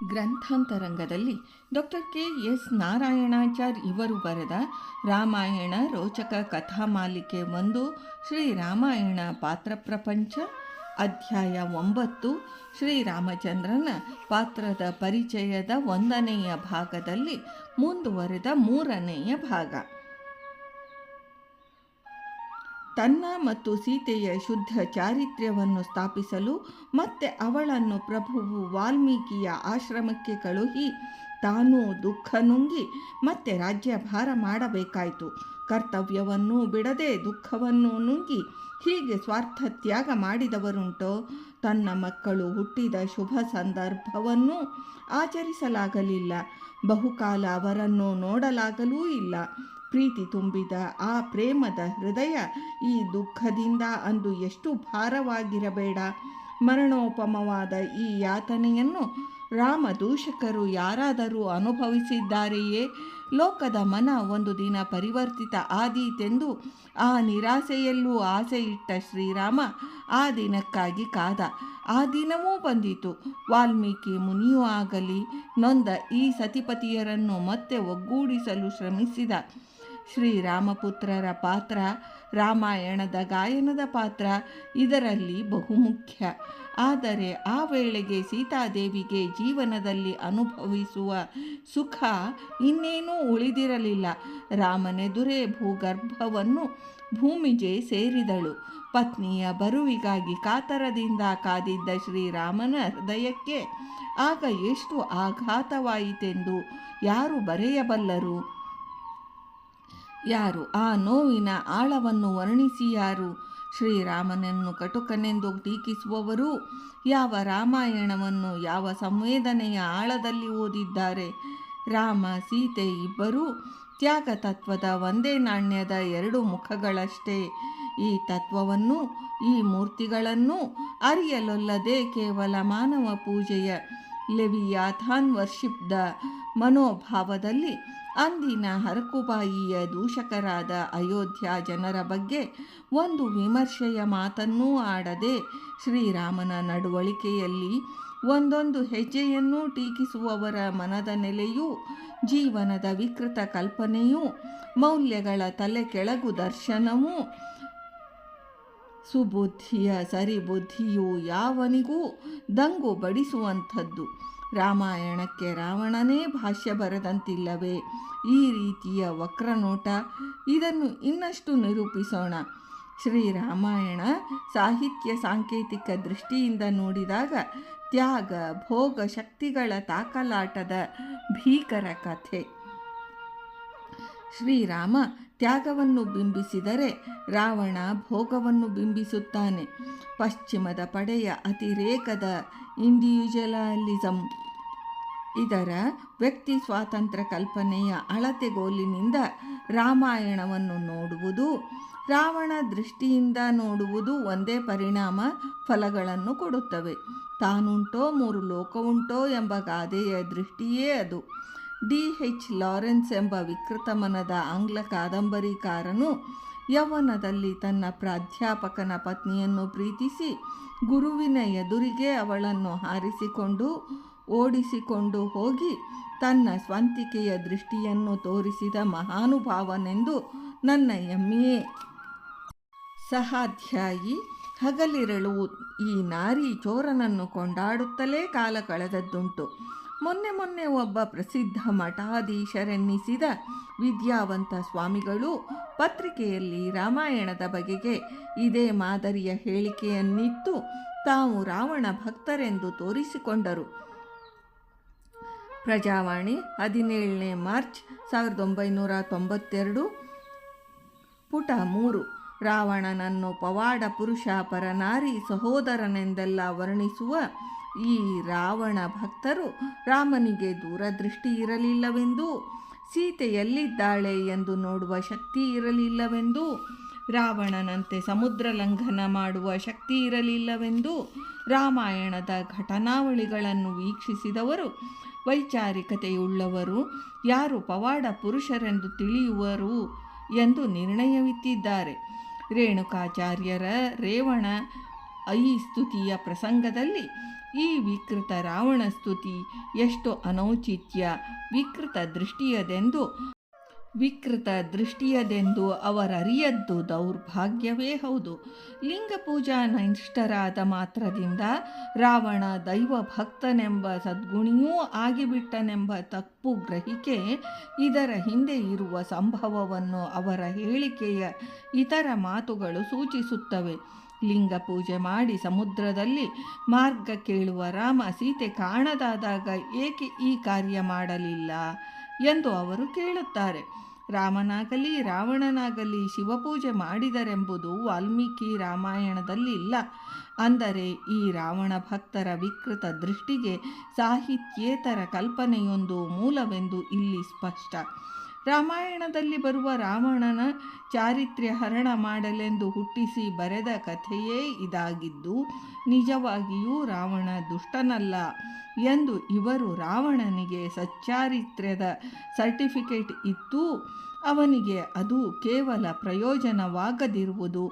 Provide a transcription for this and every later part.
ಗ್ರಂಥಾಂತರಂಗದಲ್ಲಿ doctor KS. Narayanachar ಇವರು ಬರೆದ ರಾಮಾಯಣ ರೋಚಕ ಕಥಾಮಾಲಿಕೆ 1 ಶ್ರೀರಾಮಾಯಣ ಪಾತ್ರ ಪ್ರಪಂಚ ಅಧ್ಯಾಯ 9 ಶ್ರೀರಾಮಚಂದ್ರನ ಪಾತ್ರದ ಪರಿಚಯದ 1ನೆಯ ಭಾಗದಲ್ಲಿ ಮುಂದುವರೆದ 3ನೆಯ ಭಾಗ. ತನ್ನ ಮತ್ತು ಸೀತೆಯ ಶುದ್ಧ ಚಾರಿತ್ರ್ಯವನ್ನು ಸ್ಥಾಪಿಸಲು ಮತ್ತೆ ಅವಳನ್ನು ಪ್ರಭುವು ವಾಲ್ಮೀಕಿಯ ಆಶ್ರಮಕ್ಕೆ ಕಳುಹಿ ತಾನೂ ದುಃಖ ನುಂಗಿ ಮತ್ತೆ ರಾಜ್ಯಭಾರ ಮಾಡಬೇಕಾಯಿತು. ಕರ್ತವ್ಯವನ್ನು ಬಿಡದೆ ದುಃಖವನ್ನು ನುಂಗಿ ಹೀಗೆ ಸ್ವಾರ್ಥ ತ್ಯಾಗ ಮಾಡಿದವರುಂಟೋ? ತನ್ನ ಮಕ್ಕಳು ಹುಟ್ಟಿದ ಶುಭ ಸಂದರ್ಭವನ್ನು ಆಚರಿಸಲಾಗಲಿಲ್ಲ. ಬಹುಕಾಲ ಅವರನ್ನು ನೋಡಲಾಗಲೂ ಇಲ್ಲ. ಪ್ರೀತಿ ತುಂಬಿದ ಆ ಪ್ರೇಮದ ಹೃದಯ ಈ ದುಃಖದಿಂದ ಅಂದು ಎಷ್ಟು ಭಾರವಾಗಿರಬೇಡ. ಮರಣೋಪಮವಾದ ಈ ಯಾತನೆಯನ್ನು ರಾಮದೂಷಕರು ಯಾರಾದರೂ ಅನುಭವಿಸಿದ್ದಾರೆಯೇ? ಲೋಕದ ಮನ ಒಂದು ದಿನ ಪರಿವರ್ತಿತ ಆದೀತೆಂದು ಆ ನಿರಾಸೆಯಲ್ಲೂ ಆಸೆ ಇಟ್ಟ ಶ್ರೀರಾಮ ಆ ದಿನಕ್ಕಾಗಿ ಕಾದ. ಆ ದಿನವೂ ಬಂದಿತು. ವಾಲ್ಮೀಕಿ ಮುನಿಯೂ ಆಗಲಿ ನೊಂದ ಈ ಸತಿಪತಿಯರನ್ನು ಮತ್ತೆ ಒಗ್ಗೂಡಿಸಲು ಶ್ರಮಿಸಿದ. ಶ್ರೀರಾಮಪುತ್ರರ ಪಾತ್ರ, ರಾಮಾಯಣದ ಗಾಯನದ ಪಾತ್ರ ಇದರಲ್ಲಿ ಬಹುಮುಖ್ಯ. ಆದರೆ ಆ ವೇಳೆಗೆ ಸೀತಾದೇವಿಗೆ ಜೀವನದಲ್ಲಿ ಅನುಭವಿಸುವ ಸುಖ ಇನ್ನೇನೂ ಉಳಿದಿರಲಿಲ್ಲ. ರಾಮನೆದುರೇ ಭೂಗರ್ಭವನ್ನು ಭೂಮಿಗೆ ಸೇರಿದಳು. ಪತ್ನಿಯ ಬರುವಿಗಾಗಿ ಕಾತರದಿಂದ ಕಾದಿದ್ದ ಶ್ರೀರಾಮನ ಹೃದಯಕ್ಕೆ ಆಗ ಎಷ್ಟು ಆಘಾತವಾಯಿತೆಂದು ಯಾರು ಬರೆಯಬಲ್ಲರು? ಯಾರು ಆ ನೋವಿನ ಆಳವನ್ನು ವರ್ಣಿಸಿ ಯಾರು? ಶ್ರೀರಾಮನನ್ನು ಕಟುಕನೆಂದು ಟೀಕಿಸುವವರು ಯಾವ ರಾಮಾಯಣವನ್ನು ಯಾವ ಸಂವೇದನೆಯ ಆಳದಲ್ಲಿ ಓದಿದ್ದಾರೆ? ರಾಮ ಸೀತೆ ಇಬ್ಬರೂ ತ್ಯಾಗ ತತ್ವದ ಒಂದೇ ನಾಣ್ಯದ 2 ಮುಖಗಳಷ್ಟೇ. ಈ ತತ್ವವನ್ನು ಈ ಮೂರ್ತಿಗಳನ್ನು ಅರಿಯಲೊಲ್ಲದೆ ಕೇವಲ ಮಾನವ ಪೂಜೆಯ ಲೆವಿಯಾಥಾನ್ ವರ್ಷಿಪ್ದ ಮನೋಭಾವದಲ್ಲಿ ಅಂದಿನ ಹರಕುಬಾಯಿಯ ದೂಷಕರಾದ ಅಯೋಧ್ಯ ಜನರ ಬಗ್ಗೆ ಒಂದು ವಿಮರ್ಶೆಯ ಮಾತನ್ನೂ ಆಡದೆ ಶ್ರೀರಾಮನ ನಡವಳಿಕೆಯಲ್ಲಿ ಒಂದೊಂದು ಹೆಜ್ಜೆಯನ್ನೂ ಟೀಕಿಸುವವರ ಮನದ ನೆಲೆಯೂ ಜೀವನದ ವಿಕೃತ ಕಲ್ಪನೆಯೂ ಮೌಲ್ಯಗಳ ತಲೆ ಕೆಳಗು ದರ್ಶನವೂ ಸುಬುದ್ಧಿಯ ಸರಿಬುದ್ಧಿಯೂ ಯಾವನಿಗೂ ದಂಗು ಬಡಿಸುವಂಥದ್ದು. ರಾಮಾಯಣಕ್ಕೆ ರಾವಣನೇ ಭಾಷ್ಯ ಬರೆದಂತಿಲ್ಲವೇ? ಈ ರೀತಿಯ ವಕ್ರನೋಟ. ಇದನ್ನು ಇನ್ನಷ್ಟು ನಿರೂಪಿಸೋಣ. ಶ್ರೀರಾಮಾಯಣ ಸಾಹಿತ್ಯ ಸಾಂಕೇತಿಕ ದೃಷ್ಟಿಯಿಂದ ನೋಡಿದಾಗ ತ್ಯಾಗ ಭೋಗ ಶಕ್ತಿಗಳ ತಾಕಲಾಟದ ಭೀಕರ ಕಥೆ. ಶ್ರೀರಾಮ ತ್ಯಾಗವನ್ನು ಬಿಂಬಿಸಿದರೆ ರಾವಣ ಭೋಗವನ್ನು ಬಿಂಬಿಸುತ್ತಾನೆ. ಪಶ್ಚಿಮದ ಪಡೆಯ ಅತಿರೇಕದ ಇಂಡಿವಿಜುವಲಿಸಂ ಇದರ ವ್ಯಕ್ತಿ ಸ್ವಾತಂತ್ರ್ಯ ಕಲ್ಪನೆಯ ಅಳತೆಗೋಲಿನಿಂದ ರಾಮಾಯಣವನ್ನು ನೋಡುವುದು, ರಾವಣ ದೃಷ್ಟಿಯಿಂದ ನೋಡುವುದು ಒಂದೇ ಪರಿಣಾಮ ಫಲಗಳನ್ನು ಕೊಡುತ್ತವೆ. ತಾನುಂಟೋ 3 ಲೋಕವುಂಟೋ ಎಂಬ ಗಾದೆಯ ದೃಷ್ಟಿಯೇ ಅದು. ಡಿ.ಎಚ್. ಲಾರೆನ್ಸ್ ಎಂಬ ವಿಕೃತ ಮನದ ಆಂಗ್ಲ ಕಾದಂಬರಿಕಾರನು ಯೌವನದಲ್ಲಿ ತನ್ನ ಪ್ರಾಧ್ಯಾಪಕನ ಪತ್ನಿಯನ್ನು ಪ್ರೀತಿಸಿ ಗುರುವಿನ ಎದುರಿಗೆ ಅವಳನ್ನು ಹಾರಿಸಿಕೊಂಡು ಓಡಿಸಿಕೊಂಡು ಹೋಗಿ ತನ್ನ ಸ್ವಂತಿಕೆಯ ದೃಷ್ಟಿಯನ್ನು ತೋರಿಸಿದ ಮಹಾನುಭಾವನೆಂದು ನನ್ನ ಹೆಮ್ಮೆಯೇ. ಸಹಾಧ್ಯಾಯಿ ಹಗಲಿರಳು ಈ ನಾರಿ ಚೋರನನ್ನು ಕೊಂಡಾಡುತ್ತಲೇ ಕಾಲ ಕಳೆದದ್ದುಂಟು. ಮೊನ್ನೆ ಒಬ್ಬ ಪ್ರಸಿದ್ಧ ಮಠಾಧೀಶರೆನ್ನಿಸಿದ ವಿದ್ಯಾವಂತ ಸ್ವಾಮಿಗಳು ಪತ್ರಿಕೆಯಲ್ಲಿ ರಾಮಾಯಣದ ಬಗೆಗೆ ಇದೇ ಮಾದರಿಯ ಹೇಳಿಕೆಯನ್ನಿತ್ತು ತಾವು ರಾವಣ ಭಕ್ತರೆಂದು ತೋರಿಸಿಕೊಂಡರು. ಪ್ರಜಾವಾಣಿ 17ನೇ ಮಾರ್ಚ್ 1992 ಪುಟ 3. ರಾವಣನನ್ನು ಪವಾಡ ಪುರುಷ ಪರನಾರಿ ಸಹೋದರನೆಂದೆಲ್ಲ ವರ್ಣಿಸುವ ಈ ರಾವಣ ಭಕ್ತರು ರಾಮನಿಗೆ ದೂರದೃಷ್ಟಿ ಇರಲಿಲ್ಲವೆಂದೂ, ಸೀತೆ ಎಲ್ಲಿದ್ದಾಳೆ ಎಂದು ನೋಡುವ ಶಕ್ತಿ ಇರಲಿಲ್ಲವೆಂದೂ, ರಾವಣನಂತೆ ಸಮುದ್ರ ಲಂಘನ ಮಾಡುವ ಶಕ್ತಿ ಇರಲಿಲ್ಲವೆಂದೂ, ರಾಮಾಯಣದ ಘಟನಾವಳಿಗಳನ್ನು ವೀಕ್ಷಿಸಿದವರು ವೈಚಾರಿಕತೆಯುಳ್ಳವರು ಯಾರು ಪವಾಡ ಪುರುಷರೆಂದು ತಿಳಿಯುವರು ಎಂದು ನಿರ್ಣಯವಿತ್ತಿದ್ದಾರೆ. ರೇಣುಕಾಚಾರ್ಯರ ರೇವಣ ಐ ಸ್ತುತಿಯ ಪ್ರಸಂಗದಲ್ಲಿ ಈ ವಿಕೃತ ರಾವಣ ಸ್ತುತಿ ಎಷ್ಟು ಅನೌಚಿತ್ಯ, ವಿಕೃತ ದೃಷ್ಟಿಯದೆಂದು ಅವರರಿಯದ್ದು ದೌರ್ಭಾಗ್ಯವೇ ಹೌದು. ಲಿಂಗಪೂಜಾ ನಿಷ್ಠರಾದ ಮಾತ್ರದಿಂದ ರಾವಣ ದೈವ ಭಕ್ತನೆಂಬ ಸದ್ಗುಣಿಯೂ ಆಗಿಬಿಟ್ಟನೆಂಬ ತಪ್ಪು ಗ್ರಹಿಕೆ ಇದರ ಹಿಂದೆ ಇರುವ ಸಂಭವವನ್ನು ಅವರ ಹೇಳಿಕೆಯ ಇತರ ಮಾತುಗಳು ಸೂಚಿಸುತ್ತವೆ. ಲಿಂಗ ಪೂಜೆ ಮಾಡಿ ಸಮುದ್ರದಲ್ಲಿ ಮಾರ್ಗ ಕೇಳುವ ರಾಮ ಸೀತೆ ಕಾಣದಾದಾಗ ಏಕೆ ಈ ಕಾರ್ಯ ಮಾಡಲಿಲ್ಲ ಎಂದು ಅವರು ಕೇಳುತ್ತಾರೆ. ರಾಮನಾಗಲಿ ರಾವಣನಾಗಲಿ ಶಿವಪೂಜೆ ಮಾಡಿದರೆಂಬುದು ವಾಲ್ಮೀಕಿ ರಾಮಾಯಣದಲ್ಲಿ ಇಲ್ಲ. ಅಂದರೆ ಈ ರಾವಣ ಭಕ್ತರ ವಿಕೃತ ದೃಷ್ಟಿಗೆ ಸಾಹಿತ್ಯೇತರ ಕಲ್ಪನೆಯೊಂದು ಮೂಲವೆಂದು ಇಲ್ಲಿ ಸ್ಪಷ್ಟ. ರಾಮಾಯಣದಲ್ಲಿ ಬರುವ ರಾವಣನ ಚಾರಿತ್ರ್ಯ ಹರಣ ಮಾಡಲೆಂದು ಹುಟ್ಟಿಸಿ ಬರೆದ ಕಥೆಯೇ ಇದಾಗಿದ್ದು, ನಿಜವಾಗಿಯೂ ರಾವಣ ದುಷ್ಟನಲ್ಲ ಎಂದು ಇವರು ರಾವಣನಿಗೆ ಸಚ್ಚಾರಿತ್ರ್ಯದ ಸರ್ಟಿಫಿಕೇಟ್ ಇತ್ತು. ಅವನಿಗೆ ಅದು ಕೇವಲ ಪ್ರಯೋಜನವಾಗದಿರುವುದು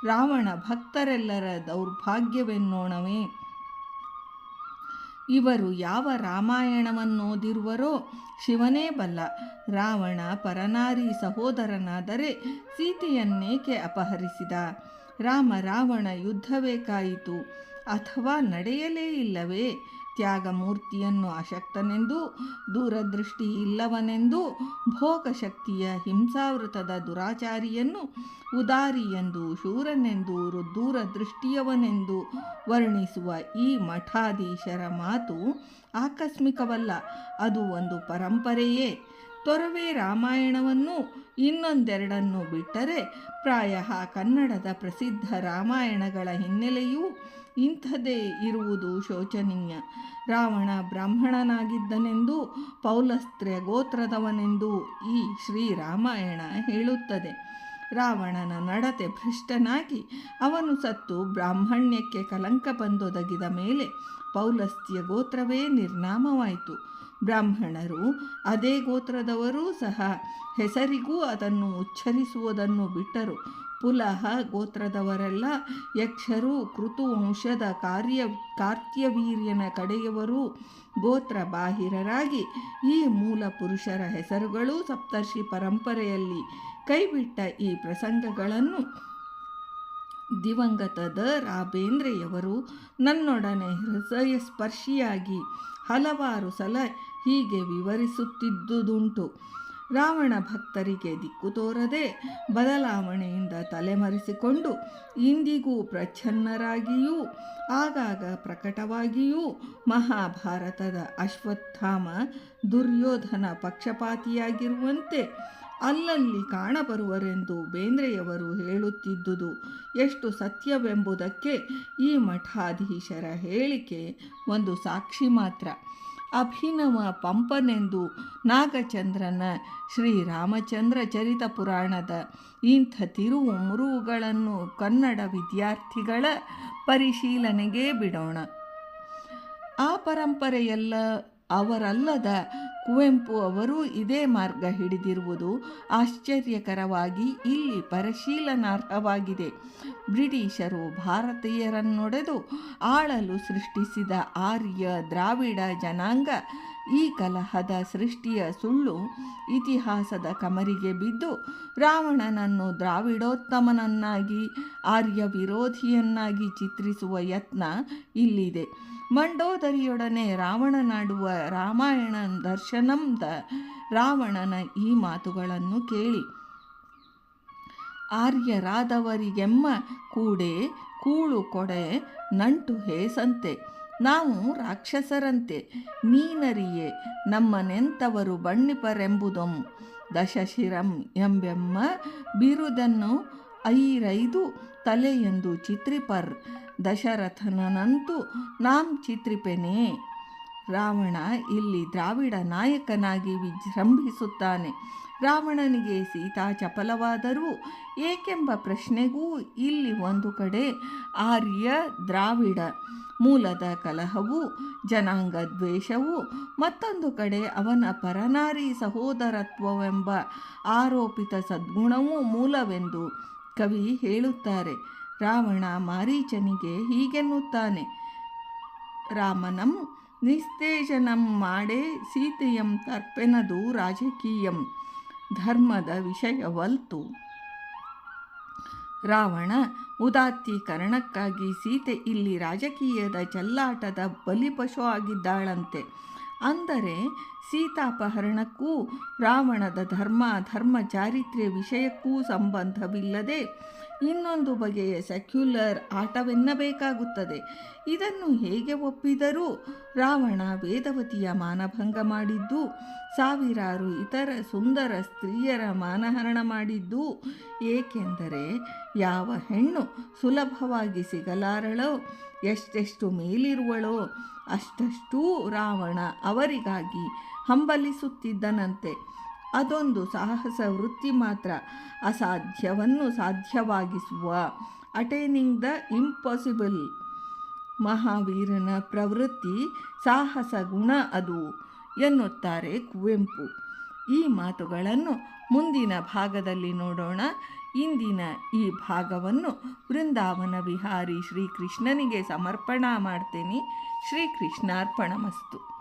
ರಾವಣ ಭಕ್ತರೆಲ್ಲರ ದೌರ್ಭಾಗ್ಯವೆನ್ನೋಣವೇ. ಇವರು ಯಾವ ರಾಮಾಯಣವನ್ನೋದಿರುವರೋ ಶಿವನೇ ಬಲ್ಲ. ರಾವಣ ಪರನಾರಿ ಸಹೋದರನಾದರೆ ಸೀತೆಯನ್ನೇಕೆ ಅಪಹರಿಸಿದ? ರಾವಣ ಯುದ್ಧವೇ ಕಾಯಿತು ಅಥವಾ ನಡೆಯಲೇ ಇಲ್ಲವೇ? ತ್ಯಾಗಮೂರ್ತಿಯನ್ನು ಅಶಕ್ತನೆಂದು, ದೂರದೃಷ್ಟಿ ಇಲ್ಲವನೆಂದು, ಭೋಗಶಕ್ತಿಯ ಹಿಂಸಾವೃತದ ದುರಾಚಾರಿಯನ್ನು ಉದಾರಿಯೆಂದು, ಶೂರನೆಂದು, ದೂರದೃಷ್ಟಿಯವನೆಂದು ವರ್ಣಿಸುವ ಈ ಮಠಾಧೀಶರ ಮಾತು ಆಕಸ್ಮಿಕವಲ್ಲ. ಅದು ಒಂದು ಪರಂಪರೆಯೇ. ತೊರವೆ ರಾಮಾಯಣವನ್ನು ಇನ್ನೊಂದೆರಡನ್ನು ಬಿಟ್ಟರೆ ಪ್ರಾಯ ಕನ್ನಡದ ಪ್ರಸಿದ್ಧ ರಾಮಾಯಣಗಳ ಹಿನ್ನೆಲೆಯೂ ಇಂಥದೇ ಇರುವುದು ಶೋಚನೀಯ. ರಾವಣ ಬ್ರಾಹ್ಮಣನಾಗಿದ್ದನೆಂದು, ಪೌಲಸ್ತ್ಯ ಗೋತ್ರದವನೆಂದು ಈ ಶ್ರೀರಾಮಾಯಣ ಹೇಳುತ್ತದೆ. ರಾವಣನ ನಡತೆ ಭ್ರಷ್ಟನಾಗಿ ಅವನು ಸತ್ತು ಬ್ರಾಹ್ಮಣ್ಯಕ್ಕೆ ಕಲಂಕ ಬಂದೊದಗಿದ ಮೇಲೆ ಪೌಲಸ್ತ್ಯ ಗೋತ್ರವೇ ನಿರ್ನಾಮವಾಯಿತು. ಬ್ರಾಹ್ಮಣರು, ಅದೇ ಗೋತ್ರದವರೂ ಸಹ ಹೆಸರಿಗೂ ಅದನ್ನು ಉಚ್ಚರಿಸುವುದನ್ನು ಬಿಟ್ಟರು. ಪುಲಹ ಗೋತ್ರದವರೆಲ್ಲ ಯಕ್ಷರು, ಕೃತುವಂಶದ ಕಾರ್ತ್ಯವೀರ್ಯನ ಕಡೆಯವರೂ ಗೋತ್ರ ಬಾಹಿರರಾಗಿ ಈ ಮೂಲ ಪುರುಷರ ಹೆಸರುಗಳೂ ಸಪ್ತರ್ಷಿ ಪರಂಪರೆಯಲ್ಲಿ ಕೈಬಿಟ್ಟ ಈ ಪ್ರಸಂಗಗಳನ್ನು ದಿವಂಗತ ರಾ ಬೇಂದ್ರೆಯವರು ನನ್ನೊಡನೆ ಹೃದಯ ಸ್ಪರ್ಶಿಯಾಗಿ ಹಲವಾರು ಸಲ ಹೀಗೆ ವಿವರಿಸುತ್ತಿದ್ದುದುಂಟು. ರಾವಣ ಭಕ್ತರಿಗೆ ದಿಕ್ಕು ತೋರದೆ ಬದಲಾವಣೆಯಿಂದ ತಲೆಮರೆಸಿಕೊಂಡು ಇಂದಿಗೂ ಪ್ರಚ್ಛನ್ನರಾಗಿಯೂ ಆಗಾಗ ಪ್ರಕಟವಾಗಿಯೂ ಮಹಾಭಾರತದ ಅಶ್ವತ್ಥಾಮ ದುರ್ಯೋಧನ ಪಕ್ಷಪಾತಿಯಾಗಿರುವಂತೆ ಅಲ್ಲಲ್ಲಿ ಕಾಣಬರುವರೆಂದು ಬೇಂದ್ರೆಯವರು ಹೇಳುತ್ತಿದ್ದುದು ಎಷ್ಟು ಸತ್ಯವೆಂಬುದಕ್ಕೆ ಈ ಮಠಾಧೀಶರ ಹೇಳಿಕೆ ಒಂದು ಸಾಕ್ಷಿ ಮಾತ್ರ. ಅಭಿನವ ಪಂಪನೆಂದು ನಾಗಚಂದ್ರನ ಶ್ರೀರಾಮಚಂದ್ರ ಚರಿತ ಪುರಾಣದ ಇಂಥ ತಿರುವು ಮುರುವುಗಳನ್ನು ಕನ್ನಡ ವಿದ್ಯಾರ್ಥಿಗಳ ಪರಿಶೀಲನೆಗೆ ಬಿಡೋಣ. ಆ ಪರಂಪರೆಯಲ್ಲ ಅವರಲ್ಲದ ಕುವೆಂಪು ಅವರು ಇದೇ ಮಾರ್ಗ ಹಿಡಿದಿರುವುದು ಆಶ್ಚರ್ಯಕರವಾಗಿ ಇಲ್ಲಿ ಪರಿಶೀಲನಾರ್ಹವಾಗಿದೆ. ಬ್ರಿಟಿಷರು ಭಾರತೀಯರನ್ನೊಡೆದು ಆಳಲು ಸೃಷ್ಟಿಸಿದ ಆರ್ಯ ದ್ರಾವಿಡ ಜನಾಂಗ ಈ ಕಲಹದ ಸೃಷ್ಟಿಯ ಸುಳ್ಳು ಇತಿಹಾಸದ ಕಮರಿಗೆ ಬಿದ್ದು ರಾವಣನನ್ನು ದ್ರಾವಿಡೋತ್ತಮನನ್ನಾಗಿ ಆರ್ಯ ವಿರೋಧಿಯನ್ನಾಗಿ ಚಿತ್ರಿಸುವ ಯತ್ನ ಇಲ್ಲಿದೆ. ಮಂಡೋದರಿಯೊಡನೆ ರಾವಣನಾಡುವ ರಾಮಾಯಣ ದರ್ಶನಂದ ರಾವಣನ ಈ ಮಾತುಗಳನ್ನು ಕೇಳಿ. ಆರ್ಯರಾದವರಿಗೆಮ್ಮ ಕೂಡೆ ಕೂಳು ಕೊಡೆ ನಂಟು ಹೇಸಂತೆ, ನಾವು ರಾಕ್ಷಸರಂತೆ ನೀನರಿಯೇ ನಮ್ಮನೆಂತವರು ಬಣ್ಣಿಪರೆಂಬುದೊಂ ದಶಶಿರಂ ಎಂಬೆಮ್ಮ ಬಿರುದನ್ನು ಐರೈದು ತಲೆಯೆಂದು ಚಿತ್ರಿಪರ್ ದಶರಥನಂತೂ ನಾಂ ಚಿತ್ರಿಪೆನೇ. ರಾವಣ ಇಲ್ಲಿ ದ್ರಾವಿಡ ನಾಯಕನಾಗಿ ವಿಜೃಂಭಿಸುತ್ತಾನೆ. ರಾವಣನಿಗೆ ಸೀತಾ ಚಪಲವಾದರೂ ಏಕೆಂಬ ಪ್ರಶ್ನೆಗೂ ಇಲ್ಲಿ ಒಂದು ಕಡೆ ಆರ್ಯ ದ್ರಾವಿಡ ಮೂಲದ ಕಲಹವು, ಜನಾಂಗ ದ್ವೇಷವು, ಮತ್ತೊಂದು ಕಡೆ ಅವನ ಪರನಾರಿ ಸಹೋದರತ್ವವೆಂಬ ಆರೋಪಿತ ಸದ್ಗುಣವೂ ಮೂಲವೆಂದು ಕವಿ ಹೇಳುತ್ತಾರೆ. ರಾವಣ ಮಾರೀಚನಿಗೆ ಹೀಗೆನ್ನುತ್ತಾನೆ: ರಾಮನಂ ನಿಸ್ತೇಜನಂ ಮಾಡೇ ಸೀತೆಯಂ ತರ್ಪೆನದು ರಾಜಕೀಯಂ ಧರ್ಮದ ವಿಷಯವಲ್ತು. ರಾವಣ ಉದಾತ್ತೀಕರಣಕ್ಕಾಗಿ ಸೀತೆ ಇಲ್ಲಿ ರಾಜಕೀಯದ ಚೆಲ್ಲಾಟದ ಬಲಿಪಶು ಆಗಿದ್ದಾಳಂತೆ. ಅಂದರೆ ಸೀತಾಪಹರಣಕ್ಕೂ ರಾವಣದ ಧರ್ಮ ಚಾರಿತ್ರ್ಯ ವಿಷಯಕ್ಕೂ ಸಂಬಂಧವಿಲ್ಲದೆ ಇನ್ನೊಂದು ಬಗೆಯ ಸೆಕ್ಯುಲರ್ ಆಟವೆನ್ನಬೇಕಾಗುತ್ತದೆ. ಇದನ್ನು ಹೇಗೆ ಒಪ್ಪಿದರೂ ರಾವಣ ವೇದವತಿಯ ಮಾನಭಂಗ ಮಾಡಿದ್ದು, ಸಾವಿರಾರು ಇತರ ಸುಂದರ ಸ್ತ್ರೀಯರ ಮಾನಹರಣ ಮಾಡಿದ್ದು ಏಕೆಂದರೆ ಯಾವ ಹೆಣ್ಣು ಸುಲಭವಾಗಿ ಸಿಗಲಾರಳೋ, ಎಷ್ಟೆಷ್ಟು ಮೇಲಿರುವಳೋ ಅಷ್ಟಷ್ಟೂ ರಾವಣ ಅವರಿಗಾಗಿ ಹಂಬಲಿಸುತ್ತಿದ್ದನಂತೆ. ಅದೊಂದು ಸಾಹಸ ವೃತ್ತಿ ಮಾತ್ರ, ಅಸಾಧ್ಯವನ್ನು ಸಾಧ್ಯವಾಗಿಸುವ, ಅಟೈನಿಂಗ್ ದ ಇಂಪಾಸಿಬಲ್. ಮಹಾವೀರನ ಪ್ರವೃತ್ತಿ ಸಾಹಸ ಗುಣ ಅದು ಎನ್ನುತ್ತಾರೆ ಕುವೆಂಪು. ಈ ಮಾತುಗಳನ್ನು ಮುಂದಿನ ಭಾಗದಲ್ಲಿ ನೋಡೋಣ. ಇಂದಿನ ಈ ಭಾಗವನ್ನು ವೃಂದಾವನ ವಿಹಾರಿ ಶ್ರೀಕೃಷ್ಣನಿಗೆ ಸಮರ್ಪಣಾ ಮಾಡ್ತೇನೆ. ಶ್ರೀಕೃಷ್ಣಾರ್ಪಣಮಸ್ತು.